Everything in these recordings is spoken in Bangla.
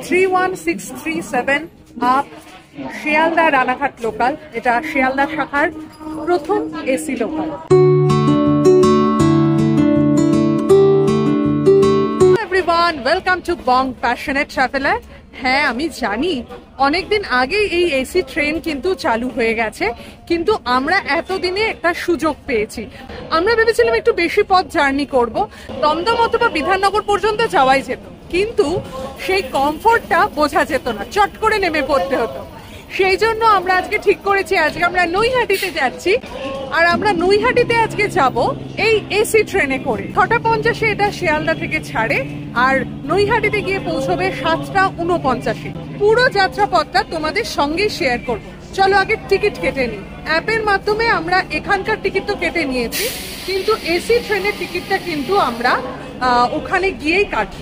31637 আপ শিয়ালদা রানাঘাট লোকাল। এটা শিয়ালদা শাখার প্রথম AC local. Everyone, welcome to Bong passionate traveller. হ্যাঁ, আমি জানি অনেকদিন আগেই এই এসি ট্রেন কিন্তু চালু হয়ে গেছে, কিন্তু আমরা এতদিনে একটা সুযোগ পেয়েছি। আমরা ভেবেছিলাম একটু বেশি পথ জার্নি করব, দমদম অথবা বিধাননগর পর্যন্ত যাওয়াই যেত, কিন্তু সেই কমফোর্টটা বোঝা যেত না, চট করে নেমে পড়তে হতো। সেই জন্য আমরা আজকে ঠিক করেছি আজকে আমরা নৈহাটিতে যাচ্ছি। আর আমরা নৈহাটিতে আজকে যাব এই এসি ট্রেনে করে। 6:50 এটা শিয়ালদা থেকে ছাড়ে আর নৈহাটিতে গিয়ে পৌঁছবে 7:49। পুরো যাত্রাপথটা তোমাদের সঙ্গে শেয়ার করব। চলো আগে টিকিট কেটে নিই। অ্যাপের মাধ্যমে আমরা এখানকার টিকিট তো কেটে নিয়েছি, কিন্তু এসি ট্রেনের টিকিটটা কিন্তু আমরা ওখানে গিয়েই কাটব।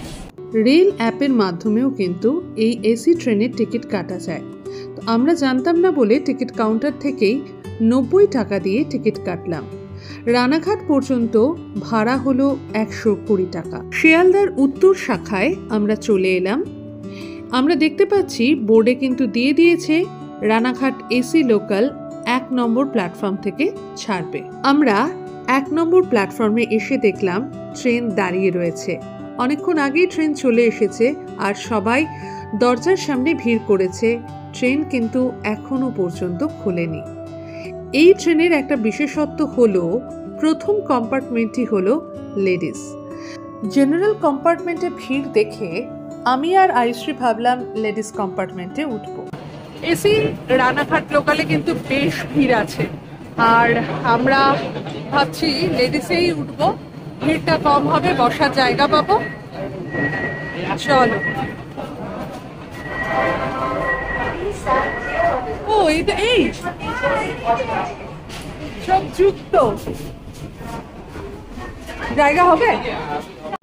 রেল অ্যাপের মাধ্যমেও কিন্তু এই এসি ট্রেনের টিকিট কাটা যায়। তো আমরা জানতাম না বলে টিকিট কাউন্টার থেকেই 90 টাকা দিয়ে টিকিট কাটলাম। রানাঘাট পর্যন্ত ভাড়া হলো 120 টাকা। শিয়ালদার উত্তর শাখায় আমরা চলে এলাম। আমরা দেখতে পাচ্ছি বোর্ডে কিন্তু দিয়ে দিয়েছে রানাঘাট এসি লোকাল 1 নম্বর প্ল্যাটফর্ম থেকে ছাড়বে। আমরা 1 নম্বর প্ল্যাটফর্মে এসে দেখলাম ট্রেন দাঁড়িয়ে রয়েছে। অনেকক্ষণ আগেই ট্রেন চলে এসেছে আর সবাই দরজার সামনে ভিড় করেছে। ট্রেন কিন্তু এখনো পর্যন্ত খোলেনি। এই ট্রেনের একটা বিশেষত্ব হলো প্রথম কম্পার্টমেন্টই হলো লেডিস। জেনারেল কম্পার্টমেন্টে ভিড় দেখে আমি আর আয়ুশ্রী ভাবলাম লেডিস কম্পার্টমেন্টে উঠবো। এসি রানাঘাট লোকালে কিন্তু বেশ ভিড় আছে আর আমরা ভাবছি লেডিসেই উঠবো, ভিড়টা কম হবে, বসার জায়গা পাবো। চলো। ও এই সব যুক্ত জায়গা হবে।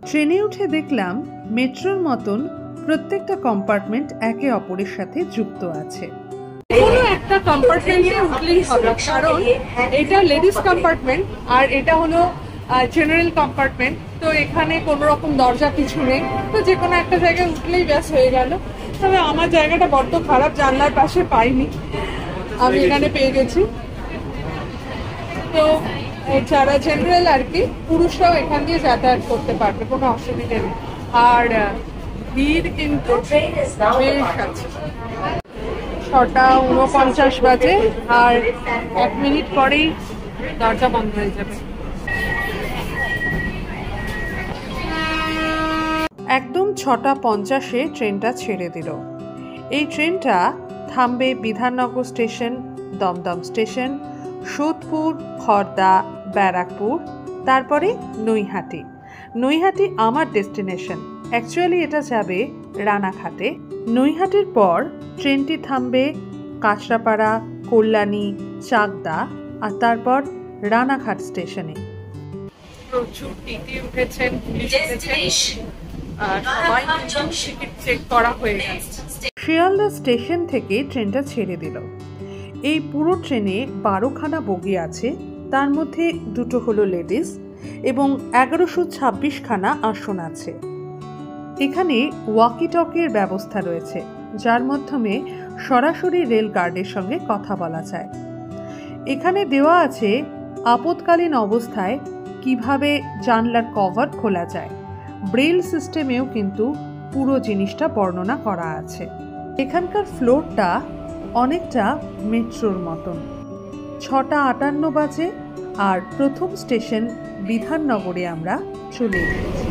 ট্রেনে উঠে দেখলাম মেট্রোর মতন প্রত্যেকটা কম্পার্টমেন্ট একে অপরের সাথে যুক্ত আছে। কোনো একটা কম্পার্টমেন্টে উঠলেই হবে, কারণ এটা লেডিস কম্পার্টমেন্ট আর এটা হলো জেনারেল কম্পার্টমেন্ট। তো এখানে কোনো রকম দরজা কিছু নেই, তো যে কোনো একটা জায়গায় উঠলেই ব্যাস হয়ে গেল। তবে আমার জায়গাটা বড্ড খারাপ, জানলার পাশে পাইনি, আমি এখানে পেয়ে গেছি। তো যারা জেনারেল আর কি, পুরুষরাও এখান দিয়ে যাতায়াত করতে পারবে, কোনো অসুবিধা নেই। আর ভিড় কিন্তু বেশ আছে। 6:49 বাজে আর 1 মিনিট পরেই দরজা বন্ধ হয়ে যাবে। একদম 6:50 ট্রেনটা ছেড়ে দিল। এই ট্রেনটা থামবে বিধাননগর স্টেশন, দমদম স্টেশন, সোদপুর, খড়দা, ব্যারাকপুর, তারপরে নৈহাটি। নৈহাটি আমার ডেস্টিনেশন। অ্যাকচুয়ালি এটা যাবে রানাঘাটে। নৈহাটির পর ট্রেনটি থামবে কাঁচরাপাড়া, কল্যাণী, চাকদা আর তারপর রানাঘাট স্টেশনে। প্রচুর টিটি উঠেছেন, পুলিশ উঠেছেন, সবাই টিকিট চেক করা হয়ে গেছে। শিয়ালদা স্টেশন থেকে ট্রেনটা ছেড়ে দিল। এই পুরো ট্রেনে 12খানা বগি আছে, তার মধ্যে 2টো হলো লেডিস এবং 1126 খানা আসন আছে। এখানে ওয়াকি টকির ব্যবস্থা রয়েছে, যার মাধ্যমে সরাসরি রেল গার্ডের সঙ্গে কথা বলা যায়। এখানে দেওয়া আছে আপৎকালীন অবস্থায় কিভাবে জানলার কভার খোলা যায়। ব্রেল সিস্টেমেও কিন্তু পুরো জিনিসটা বর্ণনা করা আছে। এখানকার ফ্লোরটা অনেকটা মেট্রোর মতন। 6:58 বাজে আর প্রথম স্টেশন বিধাননগরে আমরা চলে এসেছি।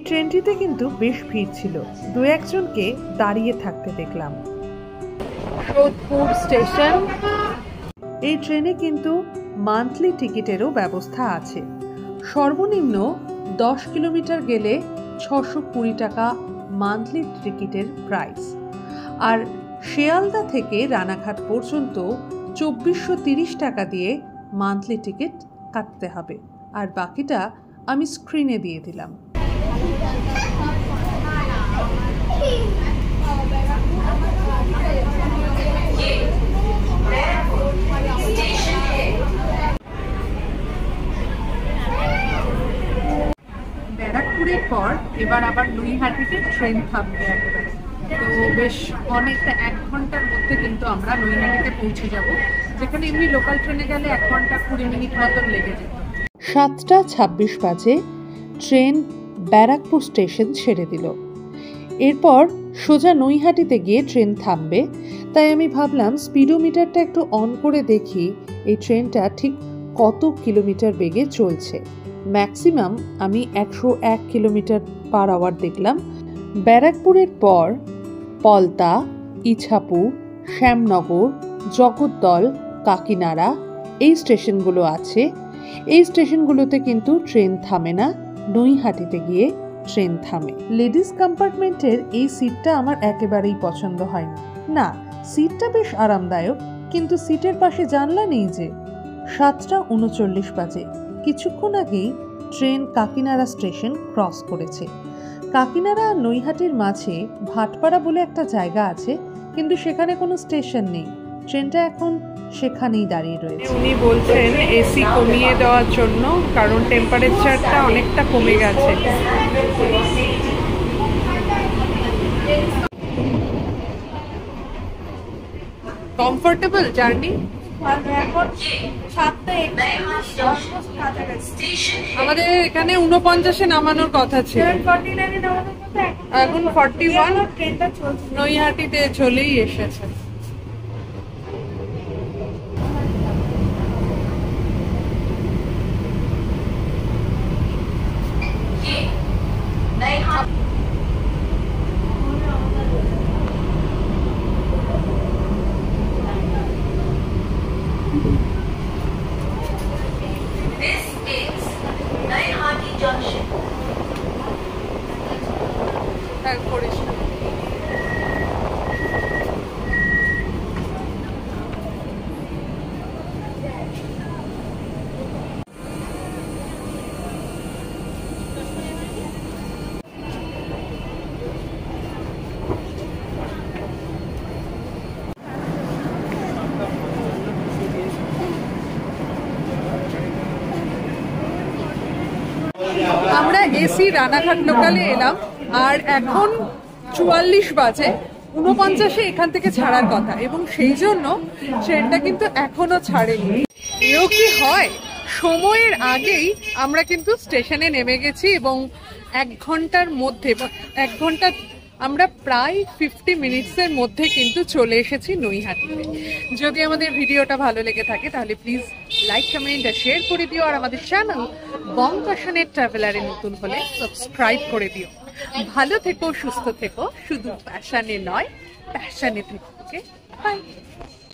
ট্রেনটিতে কিন্তু বেশ ভিড় ছিল, 2-1 জনকে দাঁড়িয়ে থাকতে দেখলাম। সোদপুর স্টেশন। এই ট্রেনে কিন্তু মান্থলি টিকিটেরও ব্যবস্থা আছে। সর্বনিম্ন 10 কিলোমিটার গেলে 620 টাকা মান্থলি টিকিটের প্রাইস। আর শিয়ালদা থেকে রানাঘাট পর্যন্ত 2430 টাকা দিয়ে মান্থলি টিকিট কাটতে হবে। আর বাকিটা আমি স্ক্রিনে দিয়ে দিলাম। এবার আবার নৈহাটিতে ট্রেন থামবে একেবারে। তো বেশ অনেকটা 1 ঘন্টার মধ্যে কিন্তু আমরা নৈহাটিতে পৌঁছে যাব, যেখানে এমনি লোকাল ট্রেনে গেলে 1 ঘন্টা 20 মিনিট মতন লেগে যেত। 7:26 বাজে ট্রেন ব্যারাকপুর স্টেশন ছেড়ে দিল। এরপর সোজা নৈহাটিতে গিয়ে ট্রেন থামবে, তাই আমি ভাবলাম স্পিডোমিটারটা একটু অন করে দেখি এই ট্রেনটা ঠিক কত কিলোমিটার বেগে চলছে। ম্যাক্সিমাম আমি 101 কিলোমিটার/আওয়ার দেখলাম। ব্যারাকপুরের পর পলতা, ইছাপুর, শ্যামনগর, জগদ্দল, কাকিনাড়া এই স্টেশনগুলো আছে। এই স্টেশনগুলোতে কিন্তু ট্রেন থামে না, নৈহাটিতে গিয়ে ট্রেন থামে। লেডিস কম্পার্টমেন্টের এই সিটটা আমার একেবারেই পছন্দ হয়নি। না, সিটটা বেশ আরামদায়ক, কিন্তু সিটের পাশে জানলা নেই যে। 7:39 বাজে, কিছুক্ষণ আগেই ট্রেন কাকিনাড়া স্টেশন ক্রস করেছে। কাকিনাড়া আর নৈহাটির মাঝে ভাটপাড়া বলে একটা জায়গা আছে, কিন্তু সেখানে কোনো স্টেশন নেই। ট্রেনটা এখন সেখানেই দাঁড়িয়ে রয়েছে। উনি বলছেন এসি কমিয়ে দেওয়ার জন্য, কারণ টেম্পারেচারটা অনেকটা কমে গেছে। Comfortable journey. আমাদের এখানে 49-এ নামানোর কথা ছিল, এখন 41। নৈহাটিতে চলেই এসেছে। আমরা এসি রানাঘাট লোকালে এলাম, আর এখন 44 বাজে। 49-এ এখান থেকে ছাড়ার কথা, এবং সেই জন্য ট্রেনটা কিন্তু এখনো ছাড়েনি। এও কি হয়, সময়ের আগেই আমরা কিন্তু স্টেশনে নেমে গেছি, এবং 1 ঘন্টার মধ্যে, 1 ঘন্টা আমরা প্রায় 50 মিনিটসের মধ্যে কিন্তু চলে এসেছি নৈহাটিতে। যদি আমাদের ভিডিওটা ভালো লেগে থাকে তাহলে প্লিজ লাইক, কমেন্ট আর শেয়ার করে দিও, আর আমাদের চ্যানেল বং প্যাশনেট ট্রাভেলারে নতুন হলে সাবস্ক্রাইব করে দিও। ভালো থেকো, সুস্থ থেকো, শুধু প্যাশনে নয়, প্যাশনে থেকো। ওকে, বাই।